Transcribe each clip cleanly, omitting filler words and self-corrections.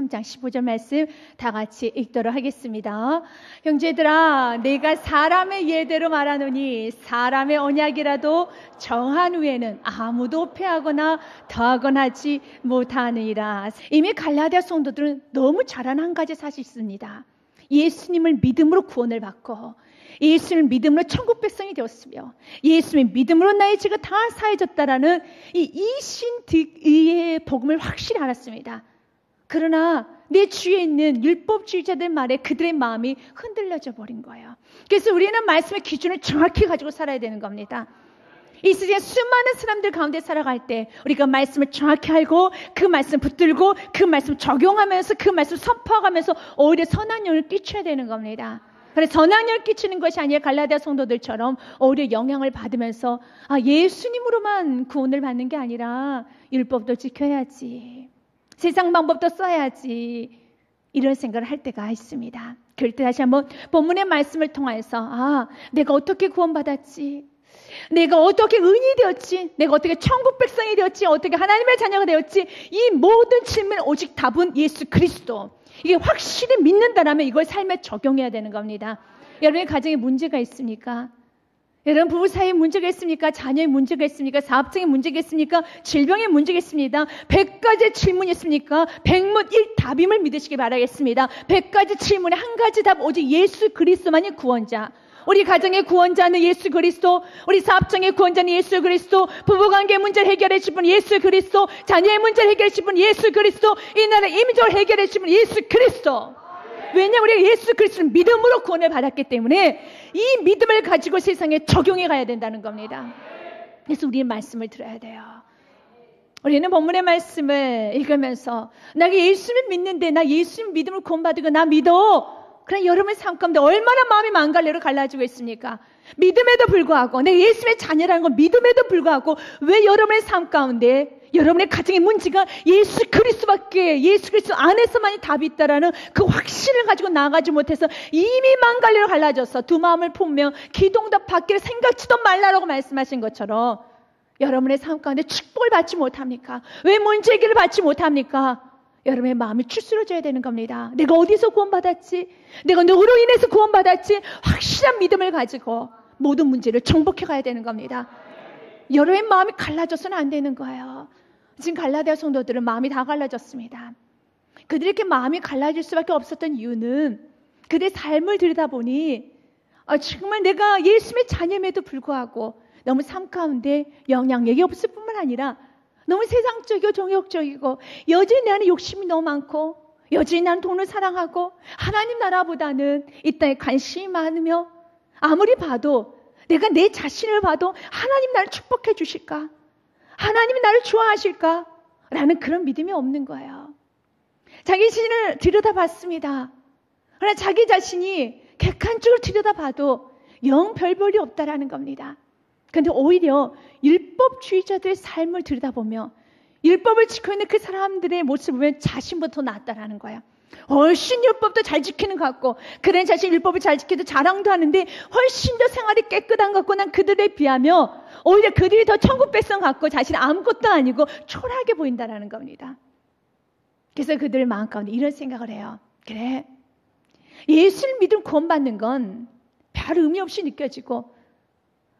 3장 15절 말씀 다 같이 읽도록 하겠습니다. 형제들아, 내가 사람의 예대로 말하노니 사람의 언약이라도 정한 후에는 아무도 패하거나 더하거나 하지 못하느니라. 이미 갈라디아 성도들은 너무 잘한 한 가지 사실이 있습니다. 예수님을 믿음으로 구원을 받고 예수님을 믿음으로 천국 백성이 되었으며 예수님의 믿음으로 나의 죄가 다 사해졌다라는 이 이신득의의 복음을 확실히 알았습니다. 그러나 내 주위에 있는 율법주의자들 말에 그들의 마음이 흔들려져 버린 거예요. 그래서 우리는 말씀의 기준을 정확히 가지고 살아야 되는 겁니다. 이 세상에 수많은 사람들 가운데 살아갈 때 우리가 말씀을 정확히 알고 그 말씀 붙들고 그 말씀 적용하면서 그 말씀 선포하면서 오히려 선한 영향을 끼쳐야 되는 겁니다. 그래서 선한 영향을 끼치는 것이 아니라 갈라디아 성도들처럼 오히려 영향을 받으면서 예수님으로만 구원을 받는 게 아니라 율법도 지켜야지, 세상 방법도 써야지, 이런 생각을 할 때가 있습니다. 그럴 때 다시 한번 본문의 말씀을 통해서 내가 어떻게 구원받았지, 내가 어떻게 의인이 되었지, 내가 어떻게 천국 백성이 되었지, 어떻게 하나님의 자녀가 되었지, 이 모든 질문 오직 답은 예수 그리스도. 이게 확실히 믿는다라면 이걸 삶에 적용해야 되는 겁니다. 여러분의 가정에 문제가 있습니까? 여러분 부부 사이에 문제가 있습니까? 자녀의 문제가 있습니까? 사업장에 문제가 있습니까? 질병에 문제가 있습니다. 100가지 질문이 있습니까? 100문 1답임을 믿으시기 바라겠습니다. 100가지 질문에 한 가지 답, 오직 예수 그리스도만이 구원자. 우리 가정의 구원자는 예수 그리스도, 우리 사업장의 구원자는 예수 그리스도, 부부관계 문제를 해결해 주신 분 예수 그리스도, 자녀의 문제를 해결해 주신 분 예수 그리스도, 이 나라의 이민족을 해결해 주신 분 예수 그리스도. 왜냐하면 우리가 예수 그리스도를 믿음으로 구원을 받았기 때문에 이 믿음을 가지고 세상에 적용해 가야 된다는 겁니다. 그래서 우리의 말씀을 들어야 돼요. 우리는 본문의 말씀을 읽으면서 나 예수를 믿는데, 나 예수님 믿음을 구원받은 거 나 믿어. 그럼 여러분의 삶 가운데 얼마나 마음이 망갈래로 갈라지고 있습니까? 믿음에도 불구하고, 내가 예수님의 자녀라는 건 믿음에도 불구하고 왜 여러분의 삶 가운데 여러분의 가정의 문제가 예수 그리스도밖에, 예수 그리스도 안에서만이 답이 있다라는 그 확신을 가지고 나아가지 못해서 이미 망갈래로 갈라져서 두 마음을 품으며 기도응답 받기를 생각지도 말라라고 말씀하신 것처럼 여러분의 삶 가운데 축복을 받지 못합니까? 왜 문제 해결을 받지 못합니까? 여러분의 마음이 추스러져야 되는 겁니다. 내가 어디서 구원받았지? 내가 누구로 인해서 구원받았지? 확실한 믿음을 가지고 모든 문제를 정복해 가야 되는 겁니다. 여러분의 마음이 갈라져서는 안 되는 거예요. 지금 갈라디아 성도들은 마음이 다 갈라졌습니다. 그들이 이렇게 마음이 갈라질 수밖에 없었던 이유는 그들의 삶을 들여다보니 정말 내가 예수님의 자녀임에도 불구하고 너무 삶 가운데 영향력이 없을 뿐만 아니라 너무 세상적이고 정욕적이고 여전히 나는 욕심이 너무 많고 여전히 나는 돈을 사랑하고 하나님 나라보다는 이 땅에 관심이 많으며 아무리 봐도 내가 내 자신을 봐도 하나님 나를 축복해 주실까? 하나님이 나를 좋아하실까? 라는 그런 믿음이 없는 거예요. 자기 자신을 들여다봤습니다. 그러나 자기 자신이 객관적으로 들여다봐도 영 별 볼이 없다라는 겁니다. 그런데 오히려 율법주의자들의 삶을 들여다보며 율법을 지키고 있는 그 사람들의 모습을 보면 자신보다 더 낫다라는 거예요. 훨씬 율법도 잘 지키는 것 같고, 그런 자신 율법을 잘 지켜도 자랑도 하는데 훨씬 더 생활이 깨끗한 것 같고, 난 그들에 비하며 오히려 그들이 더 천국 백성 같고 자신은 아무것도 아니고 초라하게 보인다라는 겁니다. 그래서 그들의 마음 가운데 이런 생각을 해요. 그래, 예수를 믿으면 구원받는 건 별 의미 없이 느껴지고,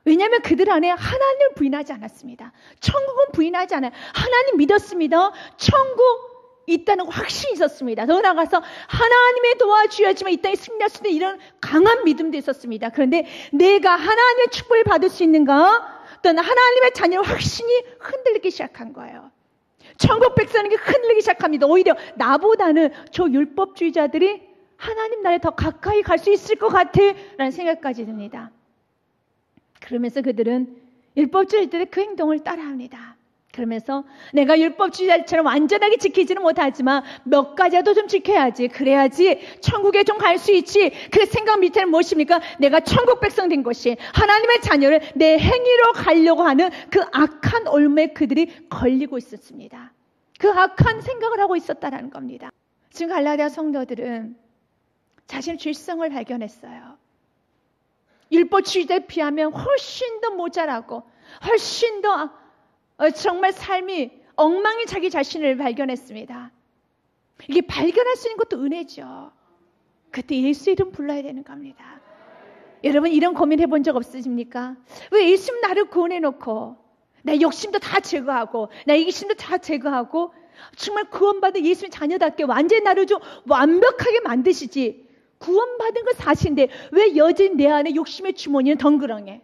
왜냐하면 그들 안에 하나님을 부인하지 않았습니다. 천국은 부인하지 않아요. 하나님 믿었습니다. 천국 있다는 확신이 있었습니다. 더 나아가서 하나님의 도와주어야지만 이 땅에 승리할 수 있는 이런 강한 믿음도 있었습니다. 그런데 내가 하나님의 축복을 받을 수 있는가? 또는 하나님의 자녀의 확신이 흔들리기 시작한 거예요. 천국 백성에게 흔들리기 시작합니다. 오히려 나보다는 저 율법주의자들이 하나님 나라에 더 가까이 갈 수 있을 것 같아 라는 생각까지 듭니다. 그러면서 그들은 율법주의자들의 그 행동을 따라합니다. 그러면서 내가 율법주의자처럼 완전하게 지키지는 못하지만 몇 가지라도 좀 지켜야지, 그래야지 천국에 좀 갈 수 있지. 그 생각 밑에는 무엇입니까? 내가 천국 백성 된 것이 하나님의 자녀를 내 행위로 가려고 하는 그 악한 올무에 그들이 걸리고 있었습니다. 그 악한 생각을 하고 있었다는 겁니다. 지금 갈라디아 성도들은 자신의 죄성을 발견했어요. 율법주의자에 비하면 훨씬 더 모자라고 훨씬 더 정말 삶이 엉망인 자기 자신을 발견했습니다. 이게 발견할 수 있는 것도 은혜죠. 그때 예수 이름 불러야 되는 겁니다. 여러분 이런 고민해 본 적 없으십니까? 왜 예수님 나를 구원해 놓고 내 욕심도 다 제거하고 내 이기심도 다 제거하고 정말 구원받은 예수님 자녀답게 완전히 나를 좀 완벽하게 만드시지. 구원받은 건 사실인데 왜 여전히 내 안에 욕심의 주머니는 덩그러해?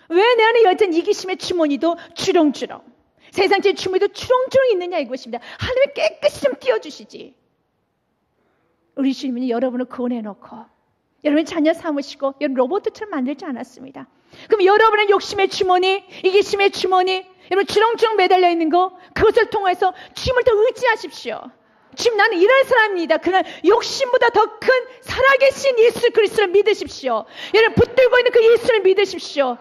왜 내 안에 여전히 이기심의 주머니도 주렁주렁, 세상적인 주머니도 주렁주렁 있느냐 이것입니다. 하나님이 깨끗이 좀 띄워주시지. 우리 주님은 여러분을 구원해놓고 여러분 자녀 삼으시고 여러분 로봇처럼 만들지 않았습니다. 그럼 여러분의 욕심의 주머니, 이기심의 주머니, 여러분 주렁주렁 매달려 있는 거, 그것을 통해서 주님을 더 의지하십시오. 주님 나는 이런 사람입니다. 그러나 욕심보다 더 큰 살아계신 예수 그리스도를 믿으십시오. 여러분 붙들고 있는 그 예수를 믿으십시오.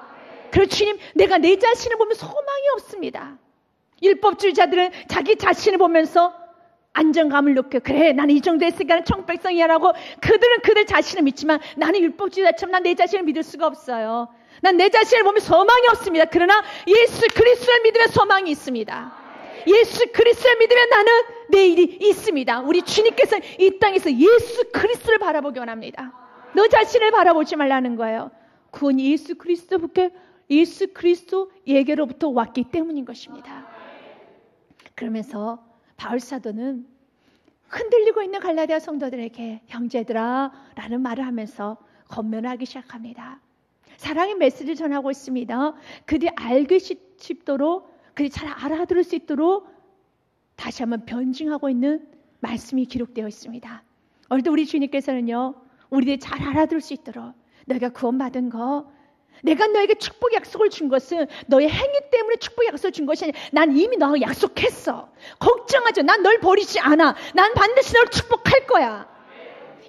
그리고 주님 내가 내 자신을 보면 소망이 없습니다. 율법주의자들은 자기 자신을 보면서 안정감을 느껴. 그래 나는 이 정도 했으니까 청백성이야라고 그들은 그들 자신을 믿지만 나는 율법주의자처럼 난 내 자신을 믿을 수가 없어요. 난 내 자신을 보면 소망이 없습니다. 그러나 예수 그리스도를 믿으면 소망이 있습니다. 예수 그리스도를 믿으면 나는 내일이 있습니다. 우리 주님께서 이 땅에서 예수 그리스도를 바라보기 원합니다. 너 자신을 바라보지 말라는 거예요. 구원이 예수 그리스도에게로부터 왔기 때문인 것입니다. 그러면서 바울 사도는 흔들리고 있는 갈라디아 성도들에게 형제들아 라는 말을 하면서 권면하기 시작합니다. 사랑의 메시지를 전하고 있습니다. 그들이 알기 쉽도록, 그들이 잘 알아들을 수 있도록 다시 한번 변증하고 있는 말씀이 기록되어 있습니다. 오늘도 우리 주님께서는요, 우리들이 잘 알아들을 수 있도록 너희가 구원받은 거, 내가 너에게 축복 약속을 준 것은 너의 행위 때문에 축복 약속을 준 것이 아니라 난 이미 너하고 약속했어. 걱정하지 마. 난 널 버리지 않아. 난 반드시 널 축복할 거야.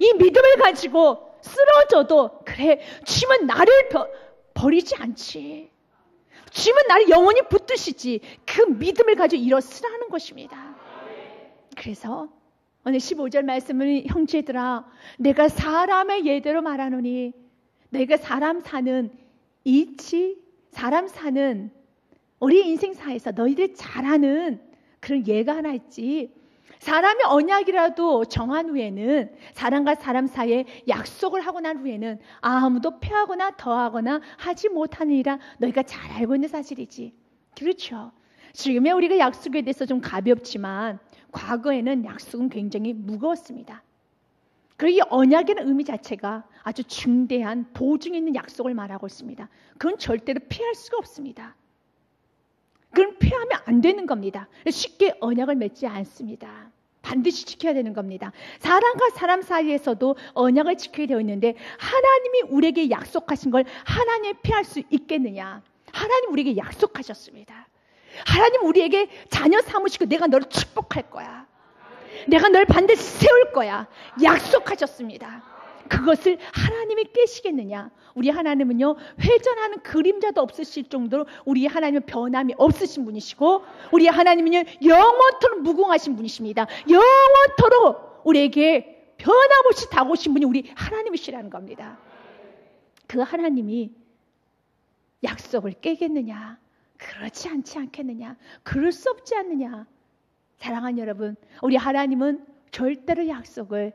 이 믿음을 가지고 쓰러져도 그래 주님은 나를 버리지 않지. 주님은 나를 영원히 붙드시지. 그 믿음을 가지고 일어서라는 것입니다. 그래서 오늘 15절 말씀은 형제들아 내가 사람의 예대로 말하노니 내가 사람 사는 우리 인생사에서 너희들이 잘하는 그런 예가 하나 있지. 사람이 언약이라도 정한 후에는 사람과 사람 사이에 약속을 하고 난 후에는 아무도 패하거나 더하거나 하지 못하느니라 너희가 잘 알고 있는 사실이지. 그렇죠. 지금의 우리가 약속에 대해서 좀 가볍지만 과거에는 약속은 굉장히 무거웠습니다. 그리고 이 언약이라는 의미 자체가 아주 중대한 보증 있는 약속을 말하고 있습니다. 그건 절대로 피할 수가 없습니다. 그건 피하면 안 되는 겁니다. 쉽게 언약을 맺지 않습니다. 반드시 지켜야 되는 겁니다. 사람과 사람 사이에서도 언약을 지켜야 되어 있는데 하나님이 우리에게 약속하신 걸 하나님이 피할 수 있겠느냐? 하나님 우리에게 약속하셨습니다. 하나님 우리에게 자녀 삼으시고 내가 너를 축복할 거야. 내가 널 반드시 세울 거야. 약속하셨습니다. 그것을 하나님이 깨시겠느냐? 우리 하나님은요 회전하는 그림자도 없으실 정도로 우리 하나님은 변함이 없으신 분이시고 우리 하나님은요 영원토록 무궁하신 분이십니다. 영원토록 우리에게 변함없이 다가오신 분이 우리 하나님이시라는 겁니다. 그 하나님이 약속을 깨겠느냐? 그렇지 않지 않겠느냐? 그럴 수 없지 않느냐? 사랑하는 여러분, 우리 하나님은 절대로 약속을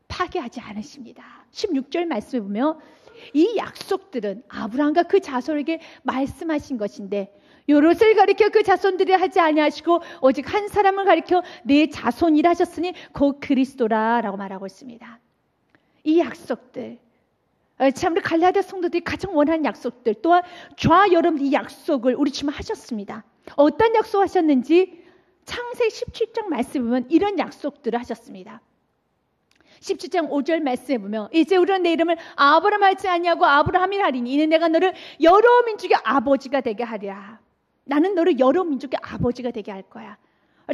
파기하지 않으십니다. 16절 말씀에 보면 이 약속들은 아브라함과 그 자손에게 말씀하신 것인데 요롯을 가리켜 그 자손들이 하지 아니하시고 오직 한 사람을 가리켜 내 자손이라 하셨으니 곧 그리스도라라고 말하고 있습니다. 이 약속들 참 우리 갈라디아 성도들이 가장 원하는 약속들 또한 저와 여러분 이 약속을 우리 주님 하셨습니다. 어떤 약속 하셨는지 창세기 17장 말씀에 보면 이런 약속들을 하셨습니다. 17장 5절 말씀에 보면 이제 우리는 내 이름을 아브라함 하지 아니하고 아브라함이라 하리니 이는 내가 너를 여러 민족의 아버지가 되게 하리라. 나는 너를 여러 민족의 아버지가 되게 할 거야.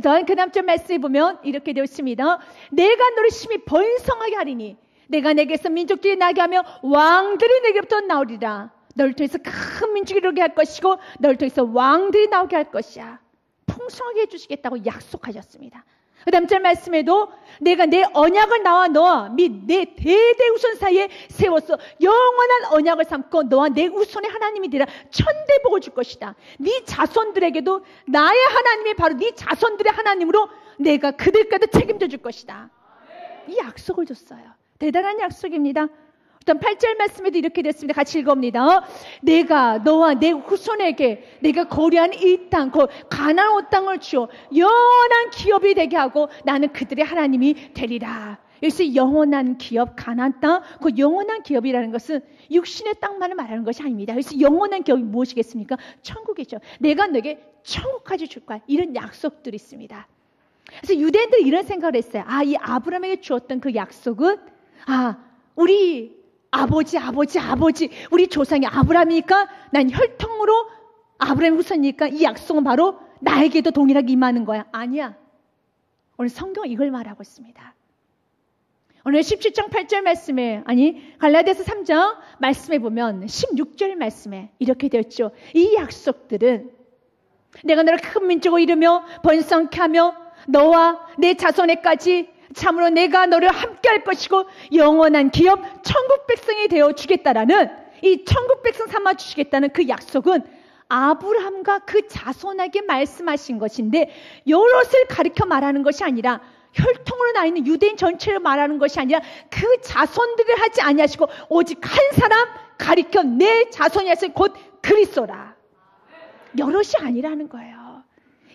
더한 그 다음 절 말씀에 보면 이렇게 되어 있습니다. 내가 너를 심히 번성하게 하리니 내가 내게서 민족들이 나게 하며 왕들이 내게부터 나오리라. 너를 통해서 큰 민족이 이루게 할 것이고 너를 통해서 왕들이 나오게 할 것이야. 풍성하게 해주시겠다고 약속하셨습니다. 그 다음 절 말씀에도 내가 내 언약을 나와 너와 및 내 대대 후손 사이에 세워서 영원한 언약을 삼고 너와 내 후손의 하나님이 되라. 천대복을 줄 것이다. 네 자손들에게도 나의 하나님이 바로 네 자손들의 하나님으로 내가 그들까지 책임져 줄 것이다. 이 약속을 줬어요. 대단한 약속입니다. 어떤 8절 말씀에도 이렇게 됐습니다. 같이 읽어봅니다. 내가 너와 내 후손에게 내가 거류한 이 땅, 가나안 땅을 주어 영원한 기업이 되게 하고 나는 그들의 하나님이 되리라. 여기서 영원한 기업, 가나안 땅, 그 영원한 기업이라는 것은 육신의 땅만을 말하는 것이 아닙니다. 그래서 영원한 기업이 무엇이겠습니까? 천국이죠. 내가 너에게 천국까지 줄 거야. 이런 약속들이 있습니다. 그래서 유대인들이 이런 생각을 했어요. 이 아브라함에게 주었던 그 약속은 우리 아버지 우리 조상이 아브라함이니까 난 혈통으로 아브라함 후손이니까 이 약속은 바로 나에게도 동일하게 임하는 거야. 아니야. 오늘 성경은 이걸 말하고 있습니다. 오늘 17장 8절 말씀에 갈라디아서 3장 말씀에 보면 16절 말씀에 이렇게 되었죠. 이 약속들은 내가 너를 큰 민족으로 이루며 번성케 하며 너와 내 자손에까지 참으로 내가 너를 함께 할 것이고 영원한 기업 천국 백성이 되어 주겠다라는 이 천국 백성 삼아 주시겠다는 그 약속은 아브라함과 그 자손에게 말씀하신 것인데 여럿을 가리켜 말하는 것이 아니라 혈통으로 나 있는 유대인 전체를 말하는 것이 아니라 그 자손들을 하지 아니하시고 오직 한 사람 가리켜 내 자손이었을 곧 그리스도라. 여럿이 아니라는 거예요.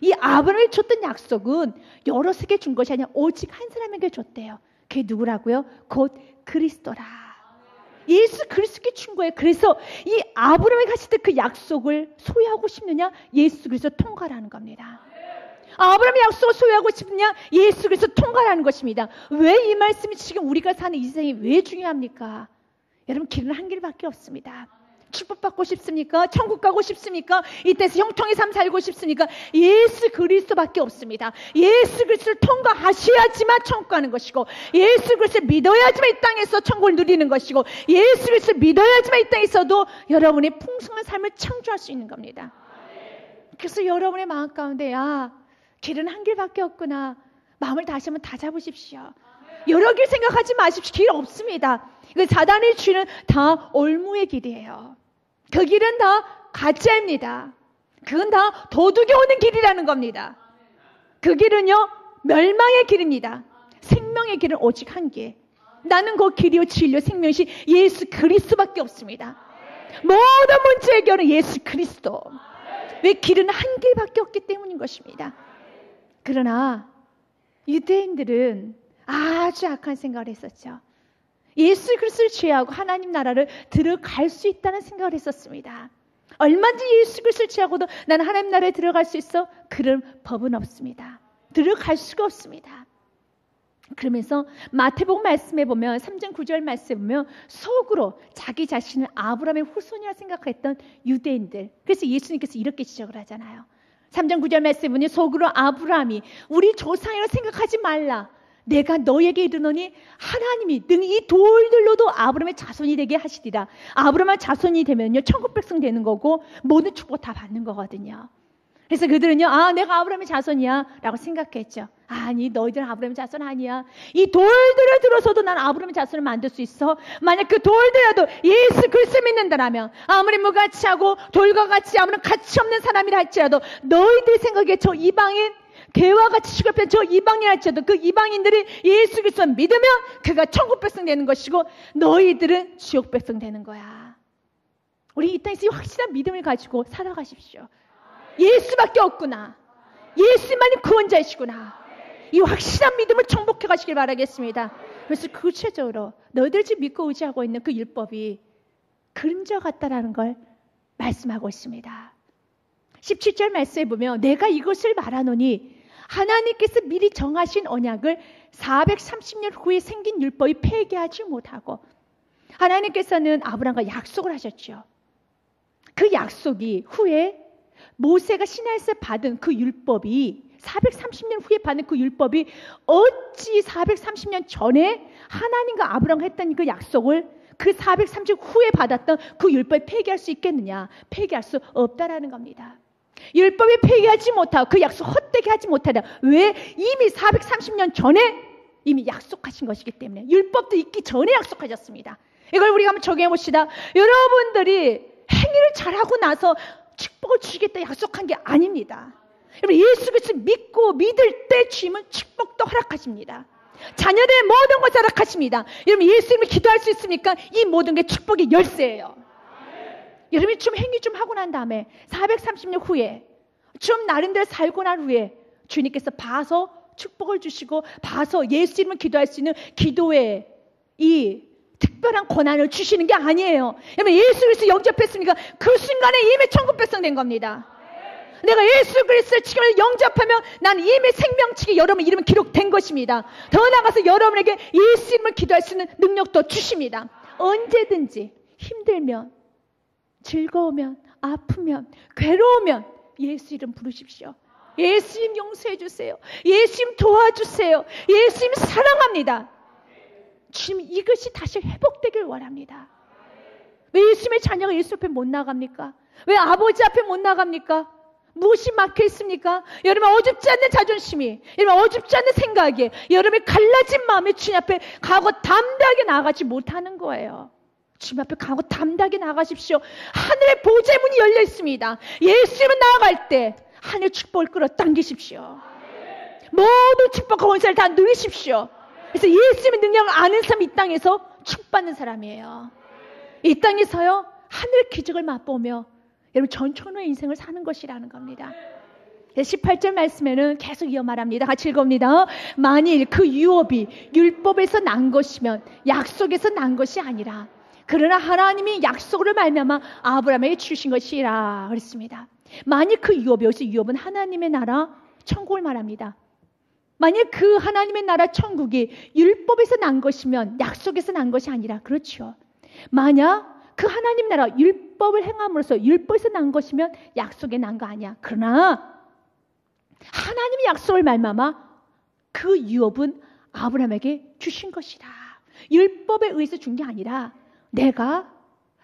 이 아브라함이 줬던 약속은 여럿에게 준 것이 아니라 오직 한 사람에게 줬대요. 그게 누구라고요? 곧 그리스도라. 예수 그리스도께 준 거예요. 그래서 이 아브라함이 하실 때 그 약속을 소유하고 싶느냐? 예수 그리스도 통과라는 겁니다. 아브라함의 약속을 소유하고 싶느냐? 예수 그리스도 통과라는 것입니다. 왜 이 말씀이 지금 우리가 사는 이 세상이 왜 중요합니까? 여러분, 길은 한 길밖에 없습니다. 축복받고 싶습니까? 천국 가고 싶습니까? 이 땅에서 형통의 삶 살고 싶습니까? 예수 그리스도밖에 없습니다. 예수 그리스도를 통과하셔야지만 천국 가는 것이고, 예수 그리스도를 믿어야지만 이 땅에서 천국을 누리는 것이고, 예수 그리스도를 믿어야지만 이 땅에서도 여러분의 풍성한 삶을 창조할 수 있는 겁니다. 그래서 여러분의 마음 가운데 길은 한 길밖에 없구나. 마음을 다시 한번 다 잡으십시오. 여러 길 생각하지 마십시오. 길 없습니다. 사단의 길은 다 올무의 길이에요. 그 길은 다 가짜입니다. 그건 다 도둑이 오는 길이라는 겁니다. 그 길은요, 멸망의 길입니다. 생명의 길은 오직 한 길. 나는 그 길이요 진리요 생명이시 예수 그리스도밖에 없습니다. 모든 문제 해결은 예수 그리스도. 왜? 길은 한 길밖에 없기 때문인 것입니다. 그러나 유대인들은 아주 악한 생각을 했었죠. 예수 그리스도를 취하고 하나님 나라를 들어갈 수 있다는 생각을 했었습니다. 얼마든지 예수 그리스도를 취하고도 나는 하나님 나라에 들어갈 수 있어? 그런 법은 없습니다. 들어갈 수가 없습니다. 그러면서 마태복음 말씀에 보면 3장 9절 말씀에 보면 속으로 자기 자신을 아브라함의 후손이라 생각했던 유대인들. 그래서 예수님께서 이렇게 지적을 하잖아요. 3장 9절 말씀에 보니 속으로 아브라함이 우리 조상이라 생각하지 말라. 내가 너에게 이르노니 하나님이 능 이 돌들로도 아브라함의 자손이 되게 하시리라. 아브라함의 자손이 되면요 천국 백성 되는 거고 모든 축복 다 받는 거거든요. 그래서 그들은요 내가 아브라함의 자손이야 라고 생각했죠. 아니 너희들은 아브라함의 자손 아니야. 이 돌들을 들어서도 난 아브라함의 자손을 만들 수 있어. 만약 그 돌들이라도 예수 그리스도를 믿는다라면 아무리 무가치하고 돌과 같이 아무런 가치 없는 사람이라 할지라도 너희들 생각에 저 이방인 개와 같이 시급한 저 이방인 할지라도 그 이방인들이 예수 그리스도를 믿으면 그가 천국 백성 되는 것이고 너희들은 지옥 백성 되는 거야. 우리 이 땅에서 확실한 믿음을 가지고 살아가십시오. 예수밖에 없구나. 예수만이 구원자이시구나. 이 확실한 믿음을 정복해 가시길 바라겠습니다. 그래서 구체적으로 너희들 지금 믿고 의지하고 있는 그 율법이 그림자 같다라는 걸 말씀하고 있습니다. 17절 말씀에 보면 내가 이것을 말하노니 하나님께서 미리 정하신 언약을 430년 후에 생긴 율법이 폐기하지 못하고 하나님께서는 아브라함과 약속을 하셨죠. 그 약속이 후에 모세가 시내에서 받은 그 율법이 430년 후에 받은 그 율법이 어찌 430년 전에 하나님과 아브라함과 했던 그 약속을 그 430년 후에 받았던 그 율법을 폐기할 수 있겠느냐? 폐기할 수 없다라는 겁니다. 율법을 폐기하지 못하고 그 약속 헛되게 하지 못하다. 왜? 이미 430년 전에 이미 약속하신 것이기 때문에 율법도 있기 전에 약속하셨습니다. 이걸 우리가 한번 적용해 봅시다. 여러분들이 행위를 잘하고 나서 축복을 주시겠다 약속한 게 아닙니다. 여러분, 예수 그리스도 믿고 믿을 때 주님은 축복도 허락하십니다. 자녀들의 모든 것을 허락하십니다. 여러분, 예수님을 기도할 수 있습니까? 이 모든 게 축복의 열쇠예요. 여러분이 좀 행위 좀 하고 난 다음에 430년 후에 좀 나름대로 살고 난 후에 주님께서 봐서 축복을 주시고 봐서 예수 이름을 기도할 수 있는 기도의 이 특별한 권한을 주시는 게 아니에요. 여러분, 예수 그리스도 영접했으니까 그 순간에 이미 천국 백성 된 겁니다. 내가 예수 그리스도를 지금 영접하면 나는 이미 생명책에 여러분 이름은 기록된 것입니다. 더 나아가서 여러분에게 예수 이름을 기도할 수 있는 능력도 주십니다. 언제든지 힘들면, 즐거우면, 아프면, 괴로우면 예수 이름 부르십시오. 예수님 용서해 주세요. 예수님 도와주세요. 예수님 사랑합니다. 주님, 이것이 다시 회복되길 원합니다. 왜 예수님의 자녀가 예수 앞에 못 나갑니까? 왜 아버지 앞에 못 나갑니까? 무엇이 막혀 있습니까? 여러분, 어줍지 않는 자존심이, 여러분, 어줍지 않는 생각이, 여러분의 갈라진 마음이 주님 앞에 가고 담대하게 나아가지 못하는 거예요. 주님 앞에 가고 담대하게 나아가십시오. 하늘의 보좌의 문이 열려 있습니다. 예수님은 나아갈 때 하늘 축복을 끌어당기십시오. 모든 축복과 권세를 다 누리십시오. 그래서 예수님의 능력을 아는 사람이 이 땅에서 축복받는 사람이에요. 이 땅에서요, 하늘의 기적을 맛보며 여러분 전천후의 인생을 사는 것이라는 겁니다. 18절 말씀에는 계속 이어 말합니다. 같이 읽어봅니다. 만일 그 유업이 율법에서 난 것이면 약속에서 난 것이 아니라 그러나 하나님이 약속으로 말미암아 아브라함에게 주신 것이라 그랬습니다. 만일 그 유업이, 여기서 유업은 하나님의 나라 천국을 말합니다. 만일 그 하나님의 나라 천국이 율법에서 난 것이면 약속에서 난 것이 아니라, 그렇죠. 만약 그 하나님 나라 율법을 행함으로써 율법에서 난 것이면 약속에 난 거 아니야. 그러나 하나님의 약속을 말미암아 그 유업은 아브라함에게 주신 것이다. 율법에 의해서 준 게 아니라 내가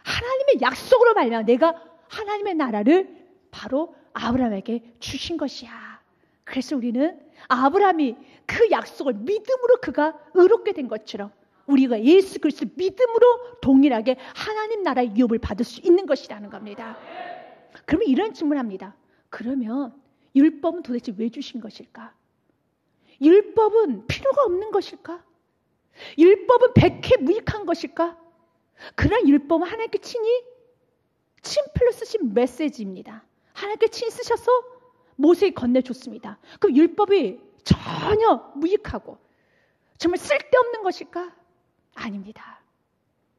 하나님의 약속으로 말미암아 내가 하나님의 나라를 바로 아브라함에게 주신 것이야. 그래서 우리는 아브라함이 그 약속을 믿음으로 그가 의롭게 된 것처럼 우리가 예수 그리스도를 믿음으로 동일하게 하나님 나라의 유업을 받을 수 있는 것이라는 겁니다. 그러면 이런 질문을 합니다. 그러면 율법은 도대체 왜 주신 것일까? 율법은 필요가 없는 것일까? 율법은 백해 무익한 것일까? 그러나 율법은 하나님께 친히 친필로 쓰신 메시지입니다. 하나님께 친히 쓰셔서 모세에게 건네줬습니다. 그럼 율법이 전혀 무익하고 정말 쓸데없는 것일까? 아닙니다.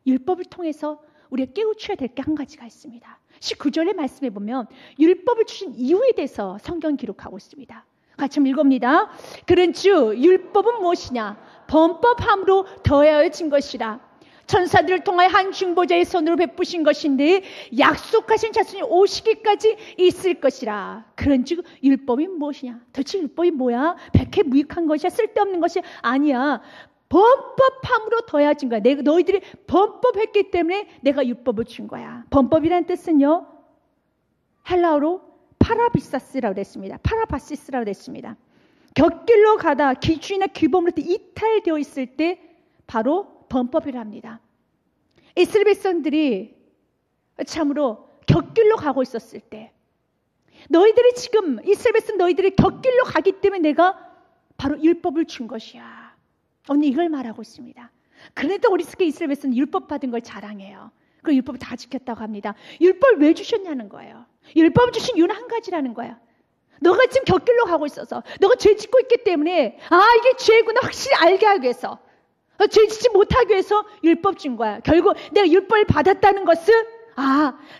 율법을 통해서 우리가 깨우쳐야 될 게 한 가지가 있습니다. 19절의 말씀에 보면 율법을 주신 이유에 대해서 성경 기록하고 있습니다. 같이 한번 읽어봅니다. 그런즉 율법은 무엇이냐? 범법함으로 더하여진 것이라. 천사들을 통하여 한 중보자의 손으로 베푸신 것인데 약속하신 자손이 오시기까지 있을 것이라. 그런즉 율법이 무엇이냐? 도대체 율법이 뭐야? 백해 무익한 것이야? 쓸데없는 것이 아니야. 범법함으로 더해진 거야. 너희들이 범법했기 때문에 내가 율법을 준 거야. 범법이라는 뜻은요, 헬라어로 파라비사스라고 했습니다. 파라바시스라고 했습니다. 곁길로 가다 기준이나 규범으로부터 이탈되어 있을 때 바로 범법이랍니다. 이스라엘 백성들이 참으로 곁길로 가고 있었을 때, 너희들이 지금 이스라엘 백성 너희들이 곁길로 가기 때문에 내가 바로 율법을 준 것이야. 오늘 이걸 말하고 있습니다. 그래도 우리 이스라엘 백성은 율법 받은 걸 자랑해요. 그 율법을 다 지켰다고 합니다. 율법을 왜 주셨냐는 거예요. 율법을 주신 이유는 한 가지라는 거야. 너가 지금 곁길로 가고 있어서 너가 죄 짓고 있기 때문에 이게 죄구나 확실히 알게 하기 위해서, 죄 짓지 못하기 위해서 율법 준 거야. 결국 내가 율법을 받았다는 것은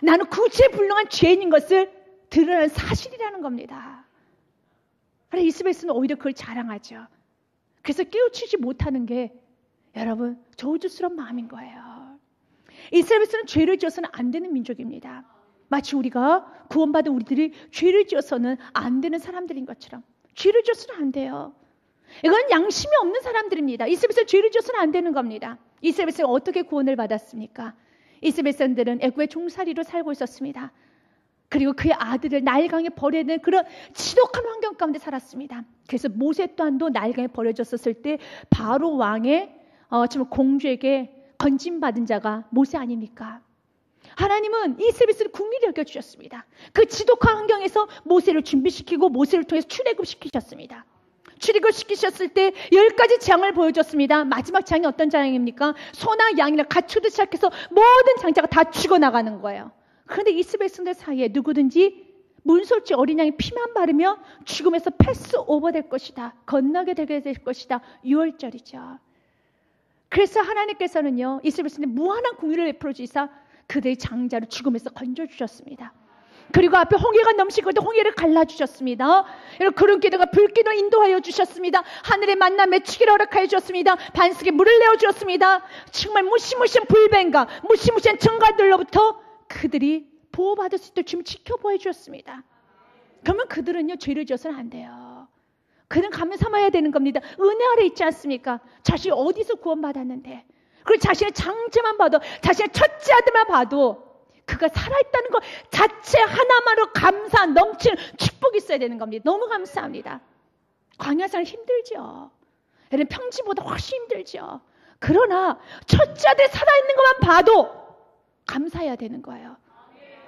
나는 구제불능한 죄인인 것을 드러낸 사실이라는 겁니다. 그래, 이스라엘 백성은 오히려 그걸 자랑하죠. 그래서 깨우치지 못하는 게 여러분 저주스러운 마음인 거예요. 이스라엘 백성은 죄를 지어서는 안 되는 민족입니다. 마치 우리가 구원받은 우리들이 죄를 지어서는 안 되는 사람들인 것처럼 죄를 지어서는 안 돼요. 이건 양심이 없는 사람들입니다. 이스라엘 백성은 죄를 지어서는 안 되는 겁니다. 이스라엘 백성은 어떻게 구원을 받았습니까? 이스라엘 백성들은 애굽의 종살이로 살고 있었습니다. 그리고 그의 아들을 나일강에 버려야 되는 그런 지독한 환경 가운데 살았습니다. 그래서 모세 또한도 나일강에 버려졌었을 때 바로 왕의 정말 공주에게 건진받은 자가 모세 아닙니까? 하나님은 이스라엘을 국리를 여겨주셨습니다. 그 지독한 환경에서 모세를 준비시키고 모세를 통해서 출애굽시키셨습니다. 출애굽시키셨을 때 10가지 재앙을 보여줬습니다. 마지막 재앙이 어떤 재앙입니까? 소나 양이나 가축부터 시작해서 모든 장자가 다 죽어나가는 거예요. 그런데 이스라엘 백성들 사이에 누구든지 문솔지 어린 양이 피만 바르며 죽음에서 패스 오버 될 것이다. 건너게 되게 될 것이다. 6월절이죠. 그래서 하나님께서는요, 이스라엘 백성들 무한한 공의를 베풀어 주시사 그들의 장자를 죽음에서 건져주셨습니다. 그리고 앞에 홍해가 넘치거든 홍해를 갈라주셨습니다. 구름 기둥과 불 기둥 인도하여 주셨습니다. 하늘의 만나 맺히기를 허락하여 주셨습니다. 반석에 물을 내어 주셨습니다. 정말 무시무시한 불뱀과 무시무시한 정갈들로부터 그들이 보호받을 수 있도록 지금 지켜보여 주셨습니다. 그러면 그들은요, 죄를 지어서는 안 돼요. 그는 감을 삼아야 되는 겁니다. 은혜 아래 있지 않습니까? 자신이 어디서 구원받았는데, 그리고 자신의 장자만 봐도, 자신의 첫째 아들만 봐도 그가 살아있다는 것 자체 하나만으로 감사 넘치는 축복이 있어야 되는 겁니다. 너무 감사합니다. 광야생활 힘들죠. 여러분 평지보다 훨씬 힘들죠. 그러나 첫째 아들 살아있는 것만 봐도 감사해야 되는 거예요.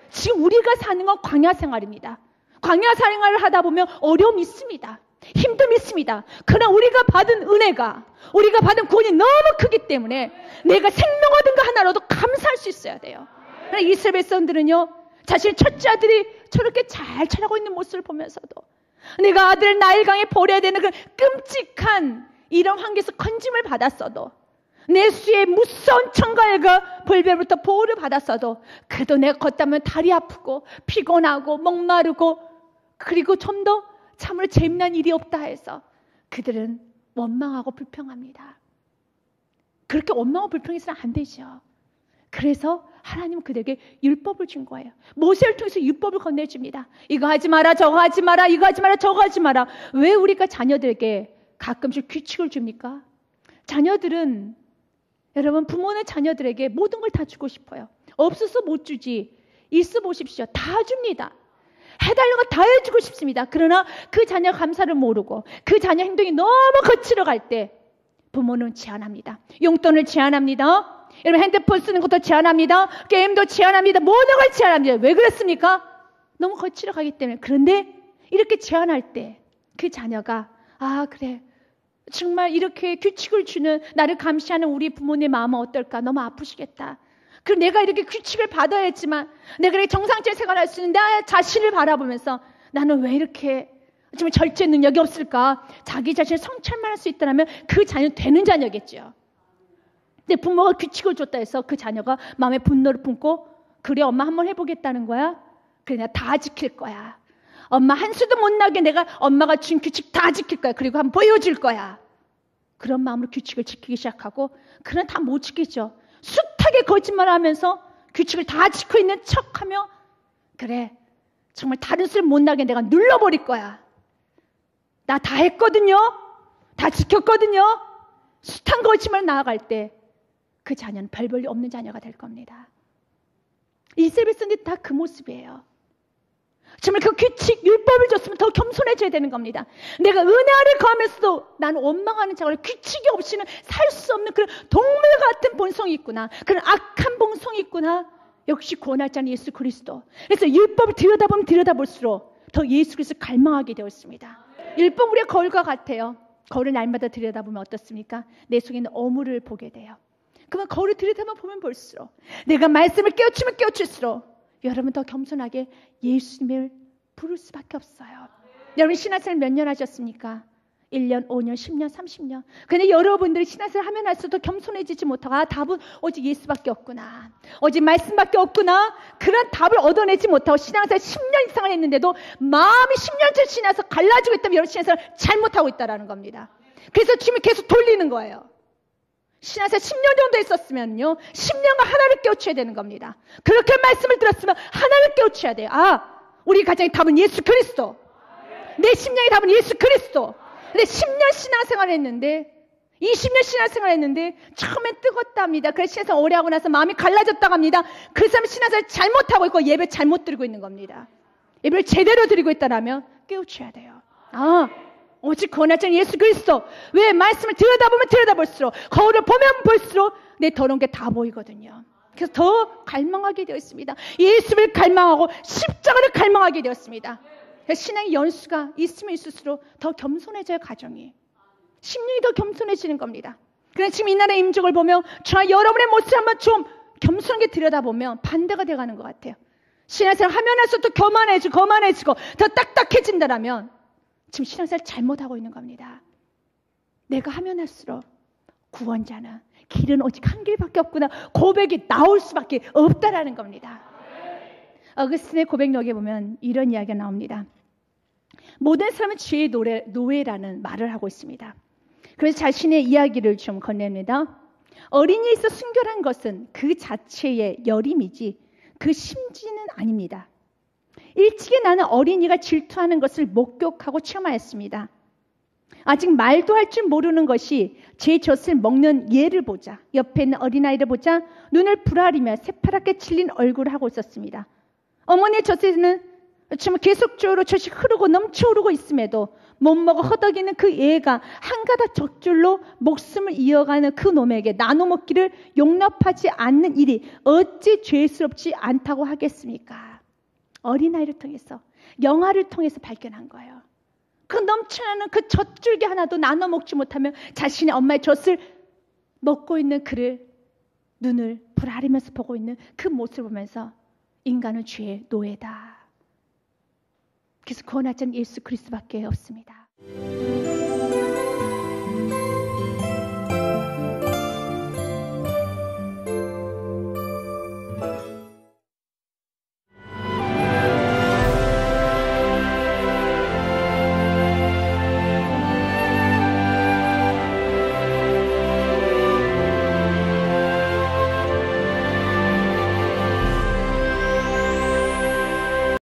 지금 우리가 사는 건 광야생활입니다. 광야생활을 하다 보면 어려움이 있습니다. 힘듦이 있습니다. 그러나 우리가 받은 은혜가, 우리가 받은 구원이 너무 크기 때문에 내가 생명 얻은 거 하나로도 감사할 수 있어야 돼요. 그러나 이스라엘 백성들은요, 자신의 첫째 아들이 저렇게 잘 자라고 있는 모습을 보면서도 내가 아들을 나일강에 버려야 되는 그 끔찍한 이런 환경에서 건짐을 받았어도, 내 수의 무서운 청갈과 벌뱀부터 보호를 받았어도 그래도 내가 걷다면 다리 아프고 피곤하고 목마르고 그리고 좀 더 참으로 재미난 일이 없다 해서 그들은 원망하고 불평합니다. 그렇게 원망하고 불평해서는 안 되죠. 그래서 하나님은 그들에게 율법을 준 거예요. 모세를 통해서 율법을 건네줍니다. 이거 하지 마라, 저거 하지 마라, 이거 하지 마라, 저거 하지 마라. 왜 우리가 자녀들에게 가끔씩 규칙을 줍니까? 자녀들은, 여러분, 부모는 자녀들에게 모든 걸 다 주고 싶어요. 없어서 못 주지. 있어 보십시오. 다 줍니다. 해달라는 거 다 해주고 싶습니다. 그러나 그 자녀 감사를 모르고 그 자녀 행동이 너무 거칠어 갈 때 부모는 제한합니다. 용돈을 제한합니다. 여러분 핸드폰 쓰는 것도 제한합니다. 게임도 제한합니다. 모든 걸 제한합니다. 왜 그랬습니까? 너무 거칠어 가기 때문에. 그런데 이렇게 제한할 때 그 자녀가 아 그래 정말 이렇게 규칙을 주는 나를 감시하는 우리 부모님의 마음은 어떨까? 너무 아프시겠다. 그럼 내가 이렇게 규칙을 받아야 했지만 내가 이렇게 정상적인 생활을 할 수 있는 내 자신을 바라보면서 나는 왜 이렇게 정말 절제 능력이 없을까? 자기 자신을 성찰만 할 수 있다면 그 자녀는 되는 자녀겠죠. 근데 부모가 규칙을 줬다 해서 그 자녀가 마음에 분노를 품고 그래 엄마 한번 해보겠다는 거야? 그래 내가 다 지킬 거야. 엄마 한 수도 못 나게 내가 엄마가 준 규칙 다 지킬 거야. 그리고 한번 보여줄 거야. 그런 마음으로 규칙을 지키기 시작하고 그는 다 못 지키죠. 숱하게 거짓말하면서 규칙을 다 지키고 있는 척하며 그래 정말 다른 수를 못 나게 내가 눌러버릴 거야. 나 다 했거든요. 다 지켰거든요. 숱한 거짓말 나아갈 때 그 자녀는 별 볼일 없는 자녀가 될 겁니다. 이스라엘 백성들이 다 그 모습이에요. 정말 그 규칙, 율법을 줬으면 더 겸손해져야 되는 겁니다. 내가 은혜 아래 거하면서도 나는 원망하는 자가 규칙이 없이는 살 수 없는 그런 동물 같은 본성이 있구나. 그런 악한 본성이 있구나. 역시 구원할 자는 예수 그리스도. 그래서 율법을 들여다보면 들여다볼수록 더 예수 그리스도를 갈망하게 되었습니다. 율법 우리의 거울과 같아요. 거울을 날마다 들여다보면 어떻습니까? 내 속에 있는 어물을 보게 돼요. 그러면 거울을 들여다보면 볼수록 내가 말씀을 깨우치면 깨우칠수록 여러분 더 겸손하게 예수님을 부를 수밖에 없어요. 여러분 신앙생활 몇 년 하셨습니까? 1년, 5년, 10년, 30년. 근데 여러분들이 신앙생활 하면 할수록 더 겸손해지지 못하고 아 답은 오직 예수밖에 없구나. 오직 말씀밖에 없구나. 그런 답을 얻어내지 못하고 신앙생활 10년 이상을 했는데도 마음이 10년째 지나서 갈라지고 있다면 여러분 신앙생활 잘못하고 있다는 겁니다. 그래서 주님이 계속 돌리는 거예요. 신앙생활 10년 정도 있었으면요. 10년간 하나를 깨우쳐야 되는 겁니다. 그렇게 말씀을 들었으면 하나를 깨우쳐야 돼요. 아, 우리 가정의 답은 예수 그리스도. 내 심령의 답은 예수 그리스도. 근데 10년 신앙생활 했는데 20년 신앙생활 했는데 처음엔 뜨겁답니다. 그래서 신앙생활 오래 하고 나서 마음이 갈라졌다고 합니다. 그 사람은 신앙생활 잘못하고 있고 예배 잘못 드리고 있는 겁니다. 예배를 제대로 드리고 있다면 깨우쳐야 돼요. 아, 오직 구원할 자는 예수 그리스도. 왜 말씀을 들여다보면 들여다볼수록 거울을 보면 볼수록 내 더러운 게 다 보이거든요. 그래서 더 갈망하게 되었습니다. 예수를 갈망하고 십자가를 갈망하게 되었습니다. 신앙의 연수가 있으면 있을수록 더 겸손해져요. 가정이 심령이 더 겸손해지는 겁니다. 그래서 지금 이 나라의 임종을 보며 저와 여러분의 모습을 한번 좀 겸손하게 들여다보면 반대가 돼가는 것 같아요. 신앙생활 하면 할수록 더 거만해지고 더 딱딱해진다라면 지금 신앙생활 잘못하고 있는 겁니다. 내가 하면 할수록 구원자는 길은 오직 한 길밖에 없구나. 고백이 나올 수밖에 없다라는 겁니다. 어거스틴의 고백록에 보면 이런 이야기가 나옵니다. 모든 사람은 죄의 노예라는 말을 하고 있습니다. 그래서 자신의 이야기를 좀 건넵니다. 어린이에 있어 순결한 것은 그 자체의 여림이지 그 심지는 아닙니다. 일찍이 나는 어린이가 질투하는 것을 목격하고 체험하였습니다. 아직 말도 할 줄 모르는 것이 제 젖을 먹는 얘를 보자, 옆에 있는 어린아이를 보자 눈을 부라리며 새파랗게 칠린 얼굴을 하고 있었습니다. 어머니의 젖에는 정말 계속적으로 젖이 흐르고 넘쳐오르고 있음에도 못 먹어 허덕이는 그 애가 한 가닥 젖줄로 목숨을 이어가는 그 놈에게 나눠 먹기를 용납하지 않는 일이 어찌 죄스럽지 않다고 하겠습니까? 어린아이를 통해서, 영화를 통해서 발견한 거예요. 그 넘쳐나는 그 젖줄기 하나도 나눠 먹지 못하면 자신의 엄마의 젖을 먹고 있는 그를 눈을 부라리면서 보고 있는 그 모습을 보면서 인간은 죄의 노예다. 그래서 구원하자는 예수 그리스도밖에 없습니다.